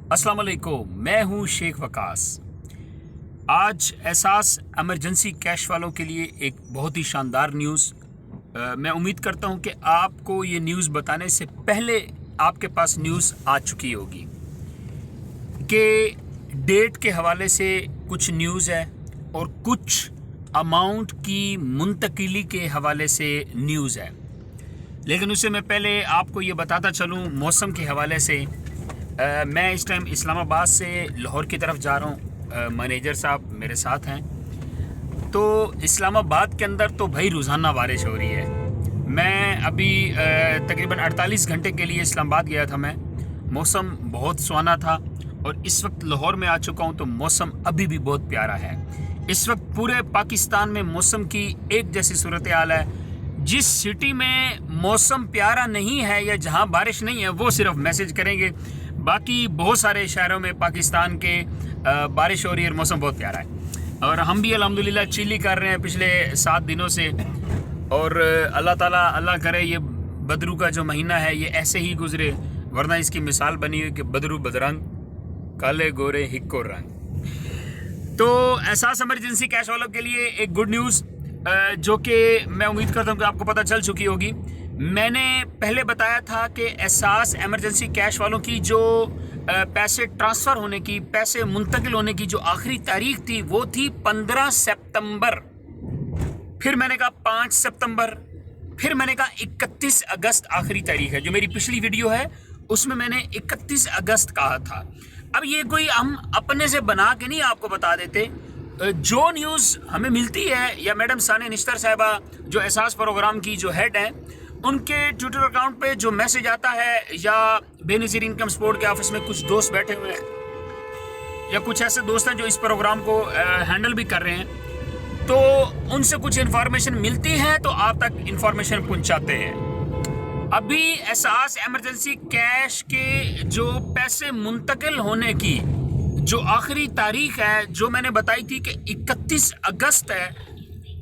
अस्सलाम वालेकुम, मैं हूं शेख वकास। आज एहसास एमरजेंसी कैश वालों के लिए एक बहुत ही शानदार न्यूज़। मैं उम्मीद करता हूं कि आपको ये न्यूज़ बताने से पहले आपके पास न्यूज़ आ चुकी होगी कि डेट के हवाले से कुछ न्यूज़ है और कुछ अमाउंट की मुंतकिली के हवाले से न्यूज़ है। लेकिन उससे मैं पहले आपको ये बताता चलूँ मौसम के हवाले से। मैं इस टाइम इस्लामाबाद से लाहौर की तरफ जा रहा हूँ। मैनेजर साहब मेरे साथ हैं। तो इस्लामाबाद के अंदर तो भाई रोज़ाना बारिश हो रही है। मैं अभी तकरीबन 48 घंटे के लिए इस्लामाबाद गया था। मैं मौसम बहुत सुहाना था और इस वक्त लाहौर में आ चुका हूँ तो मौसम अभी भी बहुत प्यारा है। इस वक्त पूरे पाकिस्तान में मौसम की एक जैसी सूरत हाल है। जिस सिटी में मौसम प्यारा नहीं है या जहाँ बारिश नहीं है वो सिर्फ मैसेज करेंगे, बाकी बहुत सारे शहरों में पाकिस्तान के बारिश हो रही है और मौसम बहुत प्यारा है। और हम भी अल्हम्दुलिल्लाह चिली कर रहे हैं पिछले 7 दिनों से। और अल्लाह ताला अल्लाह करे ये बदरू का जो महीना है ये ऐसे ही गुजरे, वरना इसकी मिसाल बनी हुई कि बदरू बदरंग काले गोरे हिक्को रंग। तो एहसास एमरजेंसी कैश वालों के लिए एक गुड न्यूज़ जो कि मैं उम्मीद करता हूँ कि आपको पता चल चुकी होगी। मैंने पहले बताया था कि एहसास एमरजेंसी कैश वालों की जो पैसे ट्रांसफ़र होने की, पैसे मुंतकिल होने की जो आखिरी तारीख थी वो थी 15 सितंबर। फिर मैंने कहा 5 सितंबर, फिर मैंने कहा 31 अगस्त आखिरी तारीख है। जो मेरी पिछली वीडियो है उसमें मैंने 31 अगस्त कहा था। अब ये कोई हम अपने से बना के नहीं आपको बता देते। जो न्यूज़ हमें मिलती है या मैडम सानिया निश्तर साहिबा जो एहसास प्रोग्राम की जो हेड हैं उनके ट्विटर अकाउंट पे जो मैसेज आता है, या बेनज़ीर इनकम सपोर्ट के ऑफिस में कुछ दोस्त बैठे हुए हैं या कुछ ऐसे दोस्त हैं जो इस प्रोग्राम को हैंडल भी कर रहे हैं, तो उनसे कुछ इन्फॉर्मेशन मिलती है तो आप तक इन्फॉर्मेशन पहुंचाते हैं। अभी एहसास एमरजेंसी कैश के जो पैसे मुंतकिल होने की जो आखिरी तारीख है जो मैंने बताई थी कि 31 अगस्त है,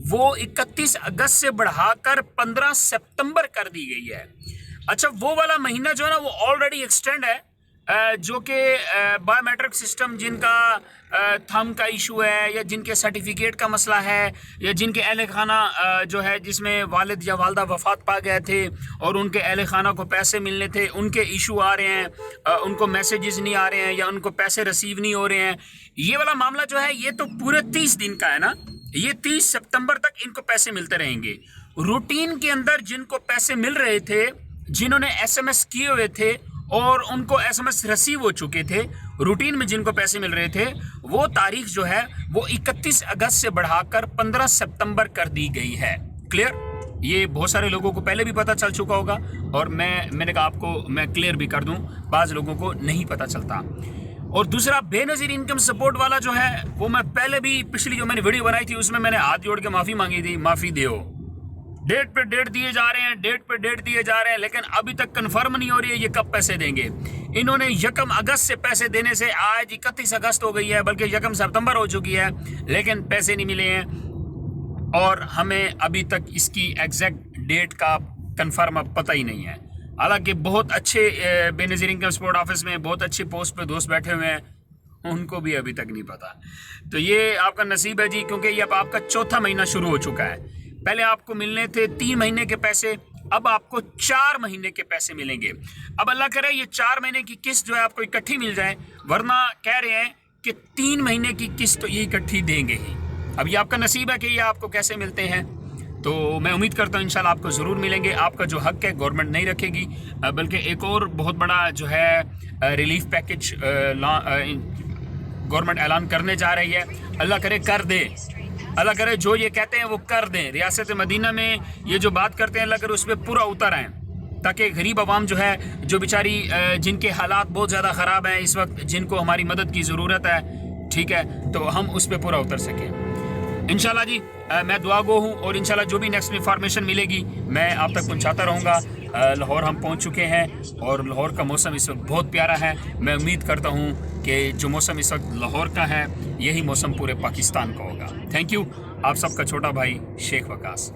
वो 31 अगस्त से बढ़ाकर 15 सितंबर कर दी गई है। अच्छा, वो वाला महीना जो है ना वो ऑलरेडी एक्सटेंड है। जो कि बायोमेट्रिक सिस्टम जिनका थंब का इशू है या जिनके सर्टिफिकेट का मसला है या जिनके अहल खाना जो है जिसमें वालिद या वालदा वफात पा गए थे और उनके अहल खाना को पैसे मिलने थे, उनके इशू आ रहे हैं, उनको मैसेजेस नहीं आ रहे हैं या उनको पैसे रिसीव नहीं हो रहे हैं। ये वाला मामला जो है ये तो पूरे 30 दिन का है ना। ये 30 सितंबर तक इनको पैसे मिलते रहेंगे। रूटीन के अंदर जिनको पैसे मिल रहे थे, जिन्होंने SMS किए हुए थे और उनको SMS रिसीव हो चुके थे, रूटीन में जिनको पैसे मिल रहे थे, वो तारीख जो है वो 31 अगस्त से बढ़ाकर 15 सितंबर कर दी गई है। क्लियर? ये बहुत सारे लोगों को पहले भी पता चल चुका होगा और मैंने कहा आपको मैं क्लियर भी कर दूं, बाज़ लोगों को नहीं पता चलता। और दूसरा बेनज़ीर इनकम सपोर्ट वाला जो है वो मैं पहले भी पिछली जो मैंने वीडियो बनाई थी उसमें मैंने हाथ जोड़ के माफ़ी मांगी थी, माफ़ी दो। डेट पे डेट दिए जा रहे हैं, डेट पे डेट दिए जा रहे हैं, लेकिन अभी तक कंफर्म नहीं हो रही है ये कब पैसे देंगे। इन्होंने 1 अगस्त से पैसे देने से आज 31 अगस्त हो गई है, बल्कि 1 सितंबर हो चुकी है, लेकिन पैसे नहीं मिले हैं और हमें अभी तक इसकी एग्जैक्ट डेट का कंफर्म अब पता ही नहीं है। हालांकि बहुत अच्छे बेनज़ीर इनकम सपोर्ट ऑफिस में बहुत अच्छी पोस्ट पे दोस्त बैठे हुए हैं, उनको भी अभी तक नहीं पता। तो ये आपका नसीब है जी, क्योंकि ये अब आपका 4था महीना शुरू हो चुका है। पहले आपको मिलने थे 3 महीने के पैसे, अब आपको 4 महीने के पैसे मिलेंगे। अब अल्लाह करे ये 4 महीने की किस्त जो है आपको इकट्ठी मिल जाए, वरना कह रहे हैं कि 3 महीने की किस्त तो ये इकट्ठी देंगे ही। अब ये आपका नसीब है कि ये आपको कैसे मिलते हैं। तो मैं उम्मीद करता हूँ इंशाल्लाह आपको ज़रूर मिलेंगे। आपका जो हक है गवर्नमेंट नहीं रखेगी, बल्कि एक और बहुत बड़ा जो है रिलीफ पैकेज गवर्नमेंट ऐलान करने जा रही है। अल्लाह करे कर दे, अल्लाह करे जो ये कहते हैं वो कर दें। रियासत मदीना में ये जो बात करते हैं अल्लाह करे उस पर पूरा उतर आएँ, ताकि गरीब आवाम जो है, जो बेचारी जिनके हालात बहुत ज़्यादा ख़राब हैं इस वक्त, जिनको हमारी मदद की ज़रूरत है, ठीक है, तो हम उस पर पूरा उतर सकें इंशाल्लाह जी। मैं दुआ गो हूँ और इंशाल्लाह जो भी नेक्स्ट इन्फॉर्मेशन मिलेगी मैं आप तक पहुँचाता रहूँगा। लाहौर हम पहुँच चुके हैं और लाहौर का मौसम इस वक्त बहुत प्यारा है। मैं उम्मीद करता हूँ कि जो मौसम इस वक्त लाहौर का है यही मौसम पूरे पाकिस्तान का होगा। Thank you. आप सबका छोटा भाई शेख वकास।